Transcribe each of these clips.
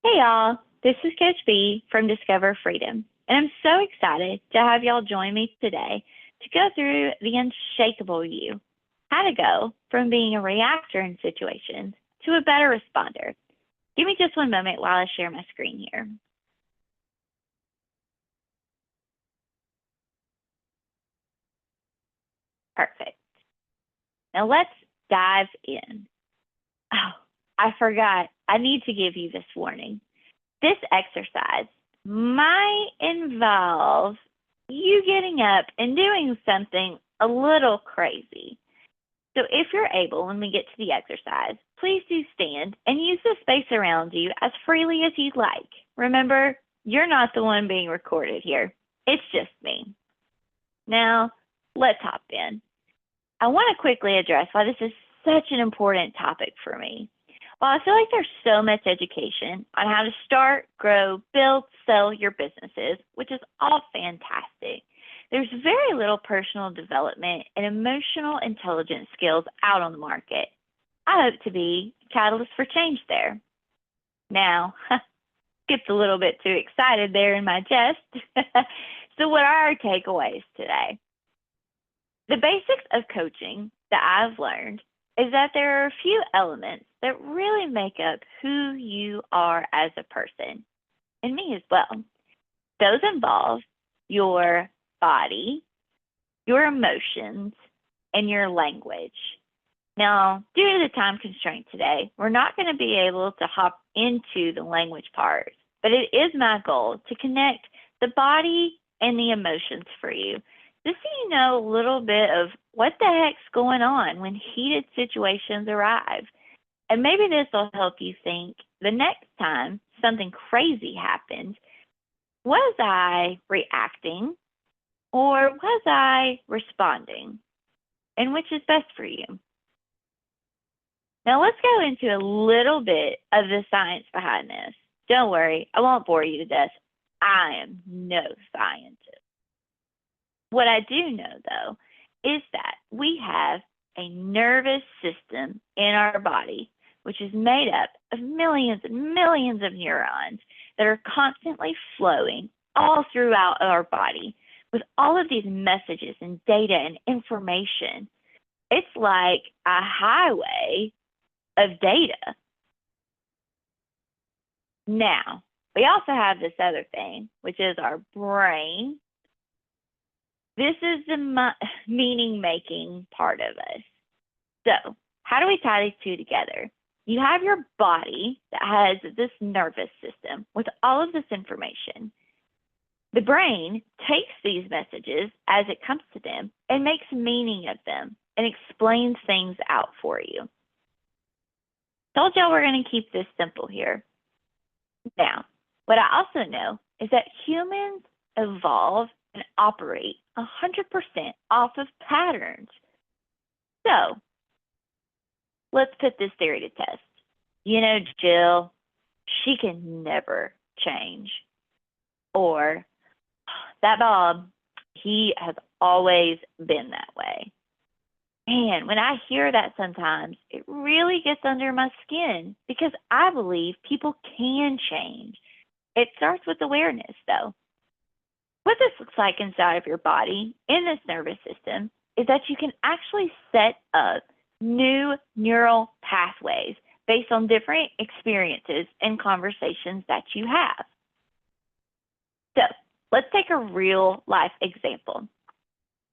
Hey y'all, this is Coach B from Discover Freedom, and I'm so excited to have y'all join me today to go through the Unshakable You, how to go from being a reactor in situations to a better responder. Give me just one moment while I share my screen here. Perfect. Now let's dive in. Oh, I forgot. I need to give you this warning. This exercise might involve you getting up and doing something a little crazy. So if you're able, when we get to the exercise, please do stand and use the space around you as freely as you'd like. Remember, you're not the one being recorded here. It's just me. Now, let's hop in. I want to quickly address why this is such an important topic for me. While I feel like there's so much education on how to start, grow, build, sell your businesses, which is all fantastic, there's very little personal development and emotional intelligence skills out on the market. I hope to be a catalyst for change there. Now, skipped a little bit too excited there in my jest. So what are our takeaways today? The basics of coaching that I've learned is that there are a few elements that really make up who you are as a person, and me as well. Those involve your body, your emotions, and your language. Now, due to the time constraint today, we're not going to be able to hop into the language part, but it is my goal to connect the body and the emotions for you, just so you know a little bit of what the heck's going on when heated situations arrive. And maybe this will help you think the next time something crazy happens, was I reacting or was I responding? And which is best for you? Now let's go into a little bit of the science behind this. Don't worry, I won't bore you to death. I am no scientist. What I do know, though, is that we have a nervous system in our body, which is made up of millions and millions of neurons that are constantly flowing all throughout our body with all of these messages and data and information. It's like a highway of data. Now, we also have this other thing, which is our brain. This is the meaning-making part of us. So, how do we tie these two together? You have your body that has this nervous system with all of this information. The brain takes these messages as it comes to them and makes meaning of them and explains things out for you. Told y'all we're going to keep this simple here. Now, what I also know is that humans evolve and operate 100% off of patterns. So, let's put this theory to test. You know, Jill, she can never change. Or, that Bob, he has always been that way. Man, when I hear that sometimes, it really gets under my skin because I believe people can change. It starts with awareness, though. What this looks like inside of your body, in this nervous system, is that you can actually set up new neural pathways based on different experiences and conversations that you have. So, let's take a real life example.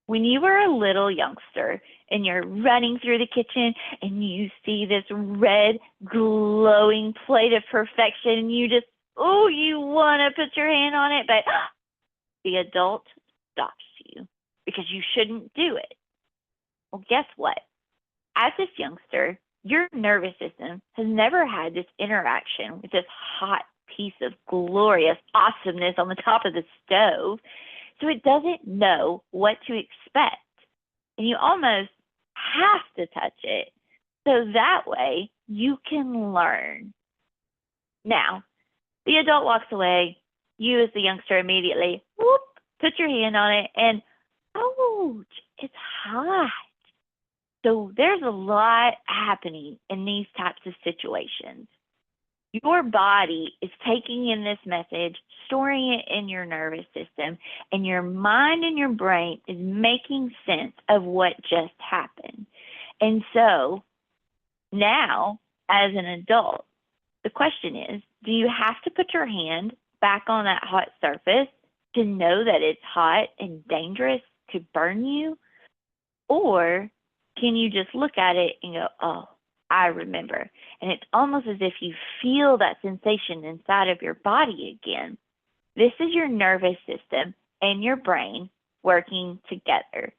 When you were a little youngster and you're running through the kitchen and you see this red glowing plate of perfection and you just, you want to put your hand on it, but the adult stops you because you shouldn't do it. Well, guess what? As this youngster, your nervous system has never had this interaction with this hot piece of glorious awesomeness on the top of the stove. So it doesn't know what to expect. And you almost have to touch it so that way you can learn. Now, the adult walks away. You as the youngster immediately, put your hand on it and, ouch, it's hot. So there's a lot happening in these types of situations. Your body is taking in this message, storing it in your nervous system, and your mind and your brain is making sense of what just happened. And so now, as an adult, the question is, do you have to put your hand back on that hot surface to know that it's hot and dangerous to burn you? Or can you just look at it and go, oh, I remember? And it's almost as if you feel that sensation inside of your body again. This is your nervous system and your brain working together.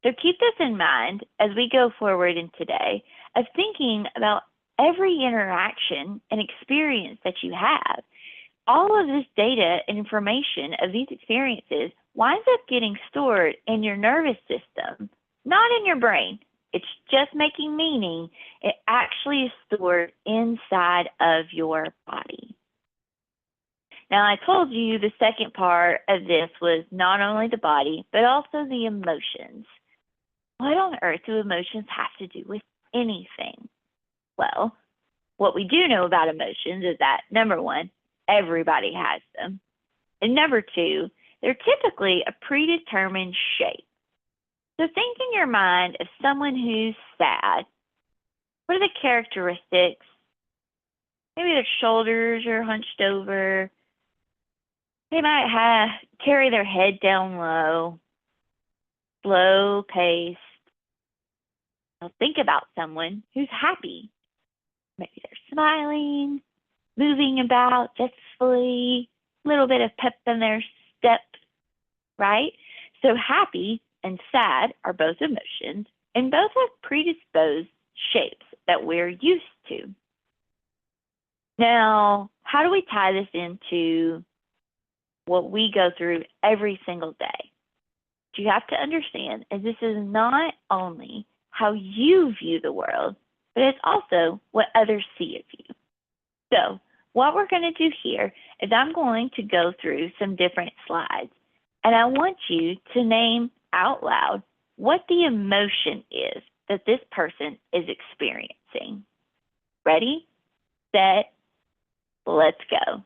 So keep this in mind as we go forward in today of thinking about every interaction and experience that you have. All of this data and information of these experiences winds up getting stored in your nervous system, not in your brain. It's just making meaning. It actually is stored inside of your body. Now, I told you the second part of this was not only the body, but also the emotions. What on earth do emotions have to do with anything? Well, what we do know about emotions is that, number one, everybody has them. And number two, they're typically a predetermined shape. So think in your mind of someone who's sad. What are the characteristics? Maybe their shoulders are hunched over. They might carry their head down low, slow paced. Now think about someone who's happy. Maybe they're smiling, moving about zestfully, a little bit of pep in their step, right? So happy and sad are both emotions, and both have predisposed shapes that we're used to. Now, how do we tie this into what we go through every single day? What you have to understand is this is not only how you view the world, but it's also what others see of you. So what we're going to do here is I'm going to go through some different slides, and I want you to name out loud what the emotion is that this person is experiencing. Ready, set, let's go.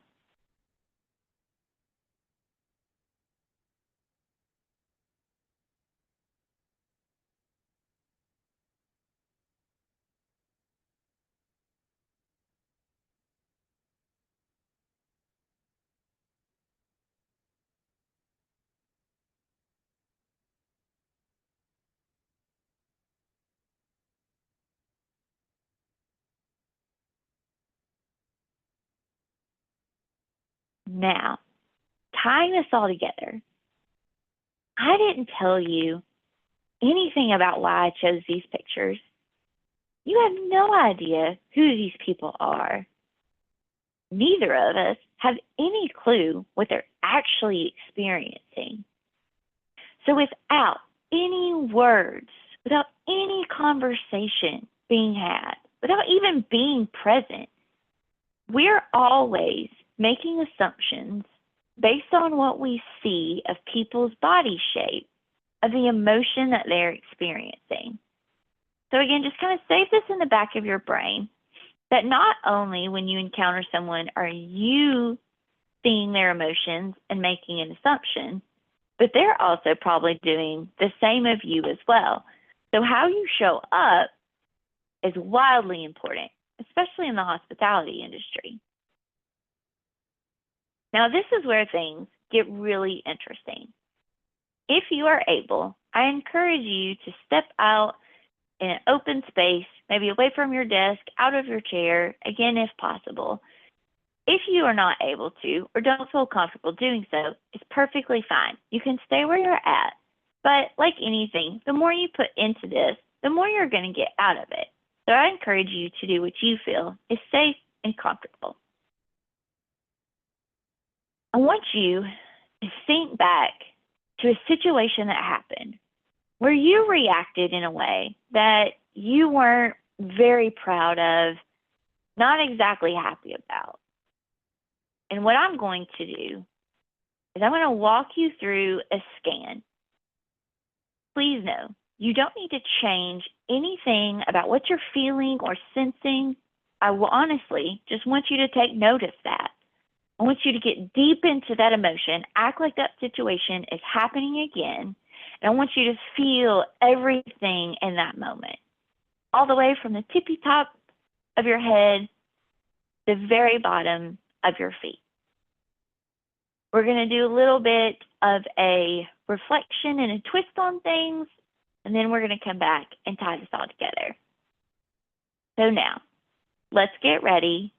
Now, tying this all together, I didn't tell you anything about why I chose these pictures. You have no idea who these people are. Neither of us have any clue what they're actually experiencing. So without any words, without any conversation being had, without even being present, we're always making assumptions based on what we see of people's body shape, of the emotion that they're experiencing. So again, just kind of save this in the back of your brain that not only when you encounter someone are you seeing their emotions and making an assumption, but they're also probably doing the same of you as well. So how you show up is wildly important, especially in the hospitality industry. Now, this is where things get really interesting. If you are able, I encourage you to step out in an open space, maybe away from your desk, out of your chair, again, if possible. If you are not able to or don't feel comfortable doing so, it's perfectly fine. You can stay where you're at. But like anything, the more you put into this, the more you're going to get out of it. So I encourage you to do what you feel is safe and comfortable. I want you to think back to a situation that happened where you reacted in a way that you weren't very proud of, not exactly happy about. And what I'm going to do is I'm going to walk you through a scan. Please know, you don't need to change anything about what you're feeling or sensing. I will honestly just want you to take note of that. I want you to get deep into that emotion, act like that situation is happening again, and I want you to feel everything in that moment, all the way from the tippy top of your head to the very bottom of your feet. We're going to do a little bit of a reflection and a twist on things, and then we're going to come back and tie this all together. So now, let's get ready.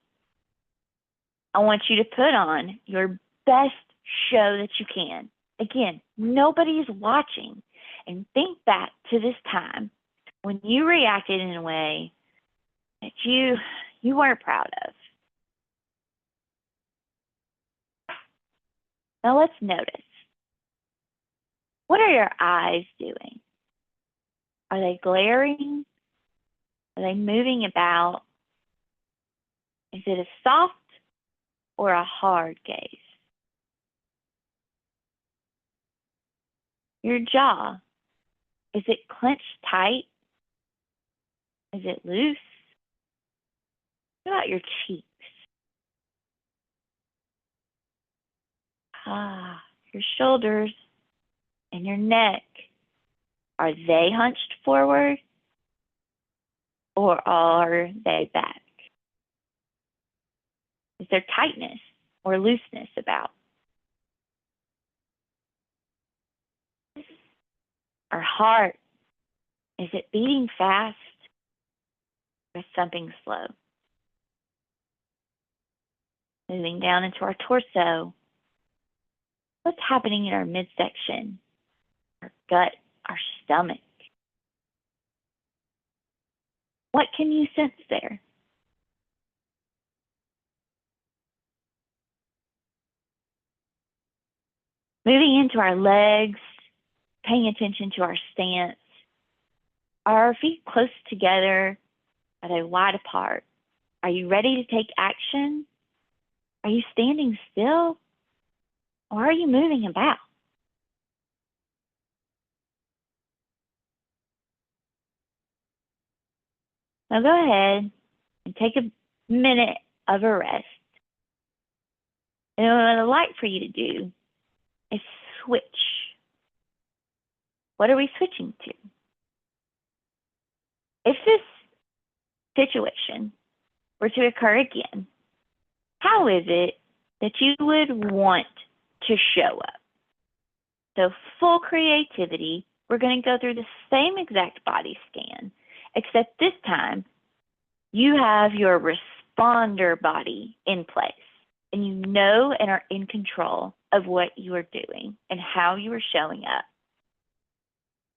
I want you to put on your best show that you can. Again, nobody's watching. And think back to this time when you reacted in a way that you weren't proud of. Now let's notice. What are your eyes doing? Are they glaring? Are they moving about? Is it a soft or a hard gaze? Your jaw, is it clenched tight? Is it loose? What about your cheeks? Your shoulders and your neck, are they hunched forward or are they back? Is there tightness or looseness about? Our heart, is it beating fast or thumping slow? Moving down into our torso, what's happening in our midsection, our gut, our stomach? What can you sense there? Moving into our legs, paying attention to our stance. Are our feet close together? Are they wide apart? Are you ready to take action? Are you standing still? Or are you moving about? Now go ahead and take a minute of a rest. And what I'd like for you to do is switch. What are we switching to? If this situation were to occur again, how is it that you would want to show up? So full creativity, we're going to go through the same exact body scan, except this time you have your responder body in place and you know and are in control of what you are doing and how you are showing up.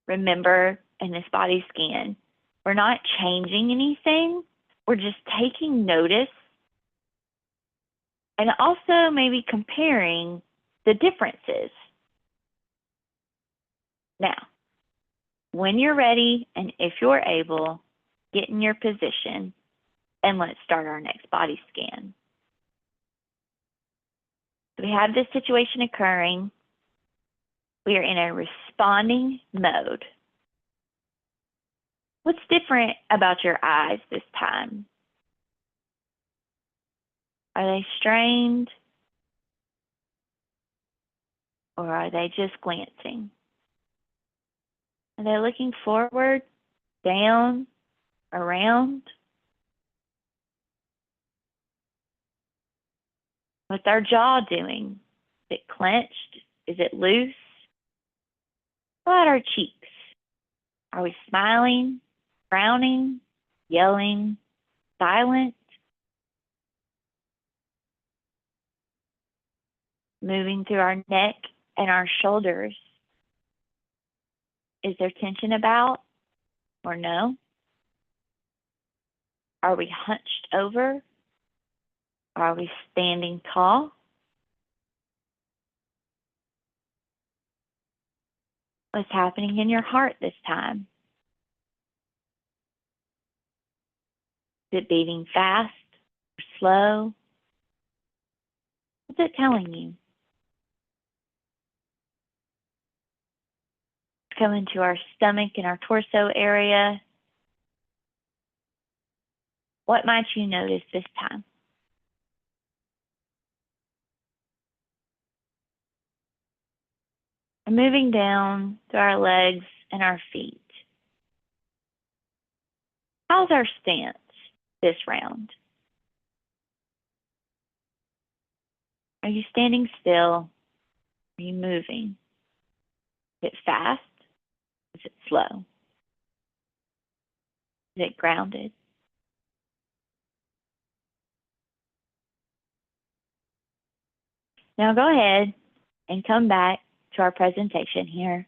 Remember, in this body scan, we're not changing anything. We're just taking notice and also maybe comparing the differences. Now, when you're ready and if you're able, get in your position and let's start our next body scan. So we have this situation occurring. We are in a responding mode. What's different about your eyes this time? Are they strained? Or are they just glancing? Are they looking forward, down, around? What's our jaw doing? Is it clenched? Is it loose? What about our cheeks? Are we smiling, frowning, yelling, silent? Moving through our neck and our shoulders. Is there tension about or no? Are we hunched over? Are we standing tall? What's happening in your heart this time? Is it beating fast or slow? What's it telling you? Coming to our stomach and our torso area. What might you notice this time? And moving down through our legs and our feet. How's our stance this round? Are you standing still? Are you moving? Is it fast? Is it slow? Is it grounded? Now go ahead and come back to our presentation here.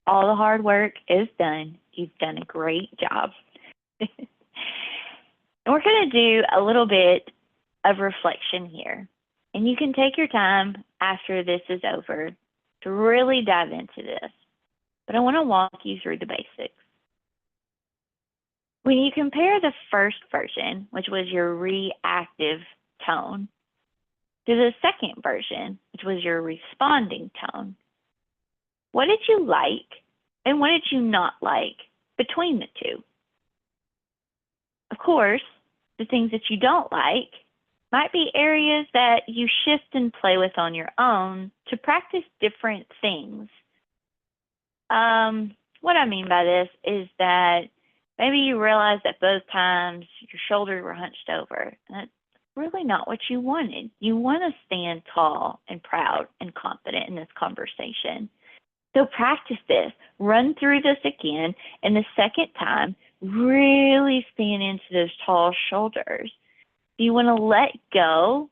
All the hard work is done. You've done a great job. And we're going to do a little bit of reflection here. And you can take your time after this is over to really dive into this. But I want to walk you through the basics. When you compare the first version, which was your reactive tone, to the second version, which was your responding tone, what did you like and what did you not like between the two? Of course, the things that you don't like might be areas that you shift and play with on your own to practice different things. What I mean by this is that maybe you realize that both times your shoulders were hunched over. And that's really not what you wanted. You want to stand tall and proud and confident in this conversation. So practice this. Run through this again. And the second time, really stand into those tall shoulders. You want to let go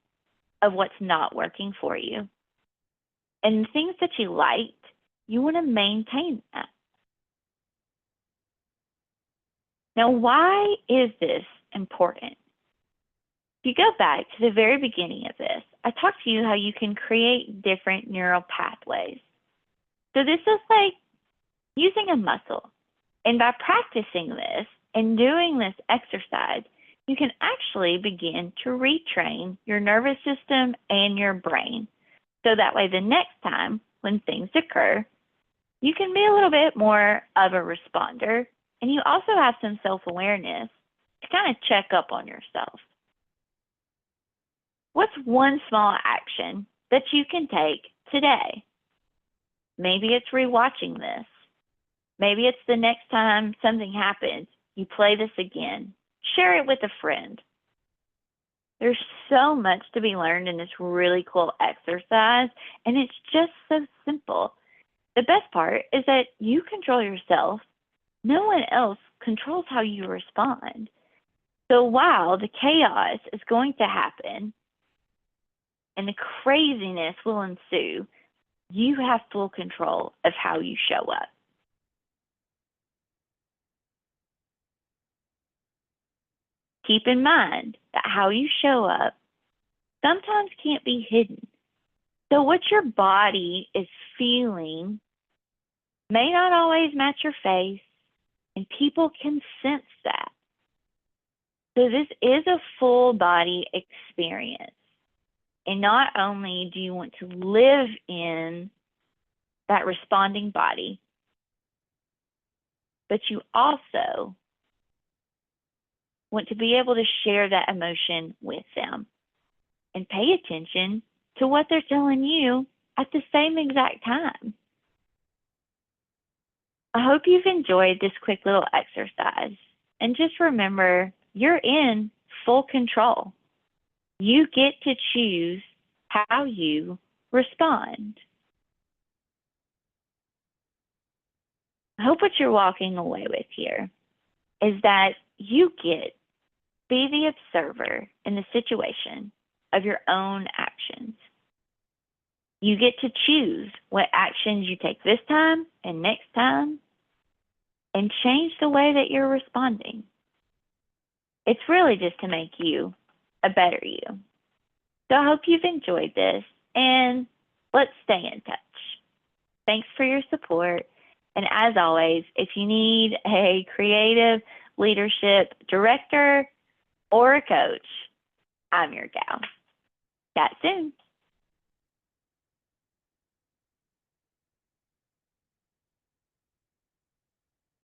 of what's not working for you. And the things that you liked, you want to maintain that. Now, why is this important? If you go back to the very beginning of this, I talked to you how you can create different neural pathways. So this is like using a muscle. And by practicing this and doing this exercise, you can actually begin to retrain your nervous system and your brain. So that way the next time when things occur, you can be a little bit more of a responder. And you also have some self-awareness to kind of check up on yourself. What's one small action that you can take today? Maybe it's rewatching this. Maybe it's the next time something happens, you play this again. Share it with a friend. There's so much to be learned in this really cool exercise, and it's just so simple. The best part is that you control yourself. No one else controls how you respond. So while the chaos is going to happen and the craziness will ensue, you have full control of how you show up. Keep in mind that how you show up sometimes can't be hidden. So what your body is feeling may not always match your face, and people can sense that. So this is a full body experience. And not only do you want to live in that responding body, but you also want to be able to share that emotion with them and pay attention to what they're telling you at the same exact time. I hope you've enjoyed this quick little exercise. And just remember, you're in full control. You get to choose how you respond. I hope what you're walking away with here is that you get be the observer in the situation of your own actions. You get to choose what actions you take this time and next time and change the way that you're responding. It's really just to make you a better you. So I hope you've enjoyed this, and let's stay in touch. Thanks for your support. And as always, if you need a creative leadership director or a coach, I'm your gal. Chat soon.